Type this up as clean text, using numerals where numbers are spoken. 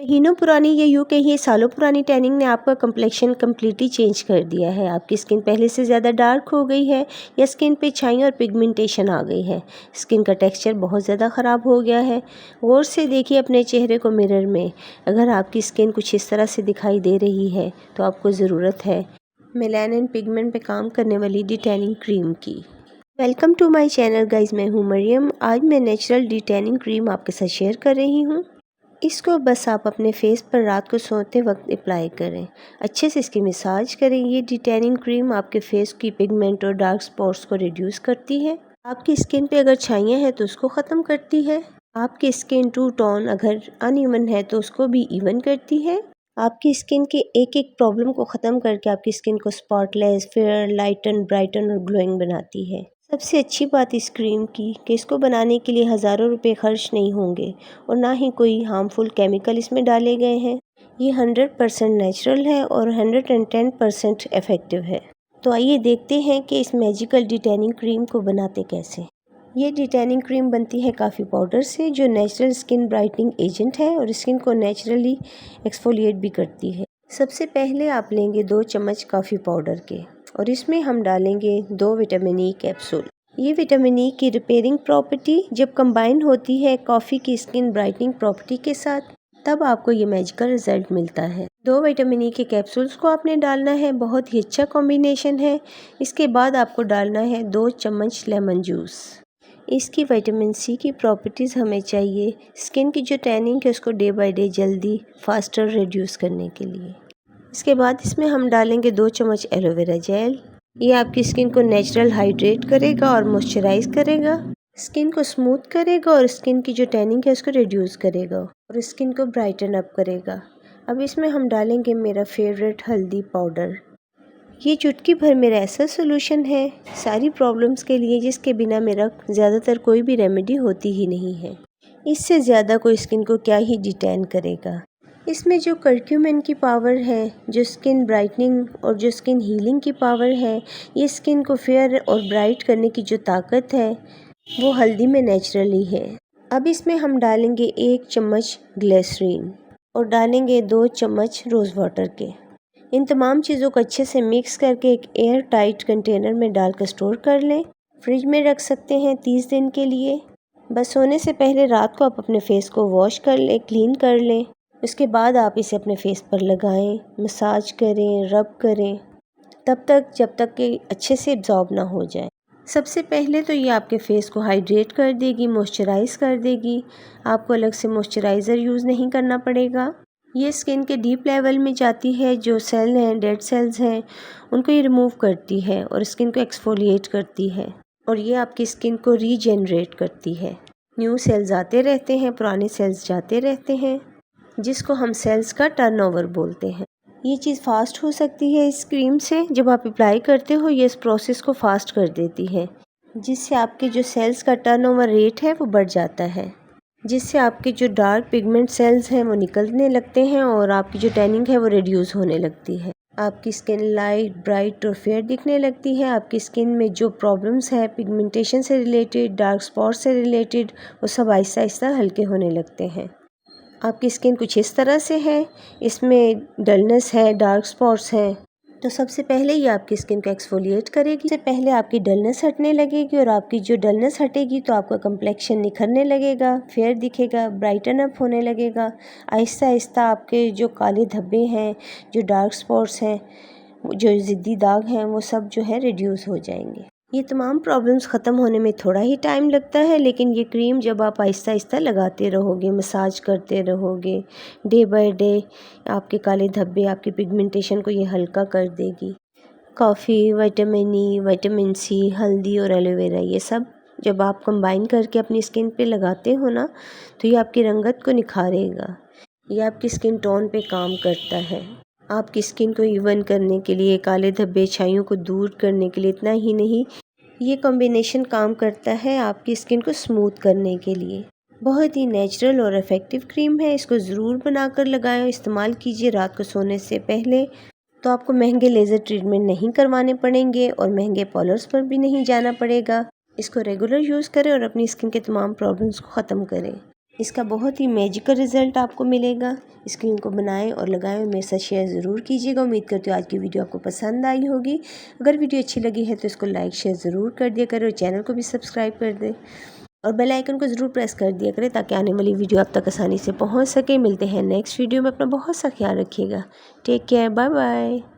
महीनों पुरानी या यूँ कहिए सालों पुरानी टैनिंग ने आपका कम्प्लेक्शन कम्प्लीटली चेंज कर दिया है। आपकी स्किन पहले से ज़्यादा डार्क हो गई है या स्किन पे छाई और पिगमेंटेशन आ गई है। स्किन का टेक्सचर बहुत ज़्यादा ख़राब हो गया है। गौर से देखिए अपने चेहरे को मिरर में। अगर आपकी स्किन कुछ इस तरह से दिखाई दे रही है तो आपको ज़रूरत है मेलानिन पिगमेंट पे काम करने वाली डिटैनिंग क्रीम की। Welcome to my channel guys, मैं हूँ मरियम। आज मैं नेचुरल डिटैनिंग क्रीम आपके साथ शेयर कर रही हूँ। इसको बस आप अपने फेस पर रात को सोते वक्त अप्लाई करें। अच्छे से इसकी मसाज करें। ये डिटैनिंग क्रीम आपके फेस की पिगमेंट और डार्क स्पॉट्स को रिड्यूस करती है। आपकी स्किन पे अगर छाइयाँ हैं तो उसको ख़त्म करती है। आपकी स्किन टू टोन अगर अनइवन है तो उसको भी इवन करती है। आपकी स्किन के एक एक प्रॉब्लम को ख़त्म करके आपकी स्किन को स्पॉटलेस, फेयर, लाइटन, ब्राइटन और ग्लोइंग बनाती है। सबसे अच्छी बात इस क्रीम की कि इसको बनाने के लिए हज़ारों रुपए खर्च नहीं होंगे और ना ही कोई हार्मफुल केमिकल इसमें डाले गए हैं। ये 100% नेचुरल है और 110% इफ़ेक्टिव है। तो आइए देखते हैं कि इस मैजिकल डिटैनिंग क्रीम को बनाते कैसे। ये डिटैनिंग क्रीम बनती है काफ़ी पाउडर से जो नेचुरल स्किन ब्राइटनिंग एजेंट है और स्किन को नेचुरली एक्सफोलिएट भी करती है। सबसे पहले आप लेंगे 2 चम्मच कॉफ़ी पाउडर के और इसमें हम डालेंगे 2 विटामिन ई कैप्सूल। ये विटामिन ई की रिपेयरिंग प्रॉपर्टी जब कंबाइन होती है कॉफ़ी की स्किन ब्राइटनिंग प्रॉपर्टी के साथ, तब आपको ये मैजिकल रिजल्ट मिलता है। 2 विटामिन ई के कैप्सूल्स को आपने डालना है, बहुत ही अच्छा कॉम्बिनेशन है। इसके बाद आपको डालना है 2 चम्मच लेमन जूस। इसकी विटामिन सी की प्रॉपर्टीज़ हमें चाहिए स्किन की जो टैनिंग है उसको डे बाय डे जल्दी फास्टर रिड्यूस करने के लिए। इसके बाद इसमें हम डालेंगे 2 चम्मच एलोवेरा जेल। ये आपकी स्किन को नेचुरल हाइड्रेट करेगा और मॉइस्चराइज करेगा, स्किन को स्मूथ करेगा और स्किन की जो टैनिंग है उसको रिड्यूस करेगा और स्किन को ब्राइटन अप करेगा। अब इसमें हम डालेंगे मेरा फेवरेट हल्दी पाउडर। ये चुटकी भर मेरा ऐसा सोल्यूशन है सारी प्रॉब्लम्स के लिए जिसके बिना मेरा ज़्यादातर कोई भी रेमेडी होती ही नहीं है। इससे ज़्यादा कोई स्किन को क्या ही डिटेन करेगा। इसमें जो कर्क्यूमिन की पावर है, जो स्किन ब्राइटनिंग और जो स्किन हीलिंग की पावर है, ये स्किन को फेयर और ब्राइट करने की जो ताकत है वो हल्दी में नेचुरली है। अब इसमें हम डालेंगे 1 चम्मच ग्लिसरीन और डालेंगे 2 चम्मच रोज़ वाटर के। इन तमाम चीज़ों को अच्छे से मिक्स करके एक एयर टाइट कंटेनर में डालकर स्टोर कर लें। फ्रिज में रख सकते हैं 30 दिन के लिए। बस सोने से पहले रात को आप अपने फेस को वॉश कर लें, क्लीन कर लें। उसके बाद आप इसे अपने फेस पर लगाएं, मसाज करें, रब करें तब तक जब तक कि अच्छे से एब्जॉर्ब ना हो जाए। सबसे पहले तो ये आपके फेस को हाइड्रेट कर देगी, मॉइस्चराइज कर देगी। आपको अलग से मॉइस्चराइज़र यूज़ नहीं करना पड़ेगा। ये स्किन के डीप लेवल में जाती है, जो सेल हैं, डेड सेल्स हैं, उनको ये रिमूव करती है और स्किन को एक्सफोलिएट करती है और ये आपकी स्किन को रीजनरेट करती है। न्यू सेल्स आते रहते हैं, पुराने सेल्स जाते रहते हैं, जिसको हम सेल्स का टर्नओवर बोलते हैं। ये चीज़ फास्ट हो सकती है इस क्रीम से। जब आप अप्लाई करते हो ये इस प्रोसेस को फास्ट कर देती है, जिससे आपके जो सेल्स का टर्नओवर रेट है वो बढ़ जाता है, जिससे आपके जो डार्क पिगमेंट सेल्स हैं वो निकलने लगते हैं और आपकी जो टैनिंग है वो रिड्यूस होने लगती है। आपकी स्किन लाइट, ब्राइट और फेयर दिखने लगती है। आपकी स्किन में जो प्रॉब्लम्स हैं पिगमेंटेशन से रिलेटेड, डार्क स्पॉट्स से रिलेटेड, वो सब आहिस्ता आहिस्ता हल्के होने लगते हैं। आपकी स्किन कुछ इस तरह से है, इसमें डलनेस है, डार्क स्पॉट्स हैं, तो सबसे पहले ये आपकी स्किन को एक्सफोलिएट करेगी। इससे पहले आपकी डलनेस हटने लगेगी और आपकी जो डलनेस हटेगी तो आपका कम्प्लेक्शन निखरने लगेगा, फेयर दिखेगा, ब्राइटन अप होने लगेगा। आहिस्ता आहिस्ता आपके जो काले धब्बे हैं, जो डार्क स्पॉट्स हैं, जो ज़िद्दी दाग हैं, वो सब जो है रिड्यूस हो जाएंगे। ये तमाम प्रॉब्लम्स ख़त्म होने में थोड़ा ही टाइम लगता है, लेकिन ये क्रीम जब आप आहिस्ता आहिस्ता लगाते रहोगे, मसाज करते रहोगे, डे बाय डे आपके काले धब्बे, आपकी पिगमेंटेशन को ये हल्का कर देगी। Coffee, vitamin E, vitamin C, हल्दी और एलोवेरा, ये सब जब आप कंबाइन करके अपनी स्किन पे लगाते हो ना, तो ये आपकी रंगत को निखारेगा। ये आपकी स्किन टोन पे काम करता है। आपकी स्किन को इवन करने के लिए, काले धब्बे, छाइयों को दूर करने के लिए, इतना ही नहीं, ये कॉम्बिनेशन काम करता है आपकी स्किन को स्मूथ करने के लिए। बहुत ही नेचुरल और इफ़ेक्टिव क्रीम है। इसको ज़रूर बनाकर लगाएं, इस्तेमाल कीजिए रात को सोने से पहले। तो आपको महंगे लेज़र ट्रीटमेंट नहीं करवाने पड़ेंगे और महंगे पार्लर्स पर भी नहीं जाना पड़ेगा। इसको रेगुलर यूज़ करें और अपनी स्किन के तमाम प्रॉब्लम्स को ख़त्म करें। इसका बहुत ही मैजिकल रिज़ल्ट आपको मिलेगा। इस क्रीम को बनाएं और लगाएं और मेरे साथ शेयर ज़रूर कीजिएगा। उम्मीद करती हूँ आज की वीडियो आपको पसंद आई होगी। अगर वीडियो अच्छी लगी है तो इसको लाइक शेयर ज़रूर कर दिया करें और चैनल को भी सब्सक्राइब कर दें और बेल आइकन को ज़रूर प्रेस कर दिया करें ताकि आने वाली वीडियो आप तक आसानी से पहुँच सके। मिलते हैं नेक्स्ट वीडियो में। अपना बहुत सा ख्याल रखिएगा। Take care, bye bye.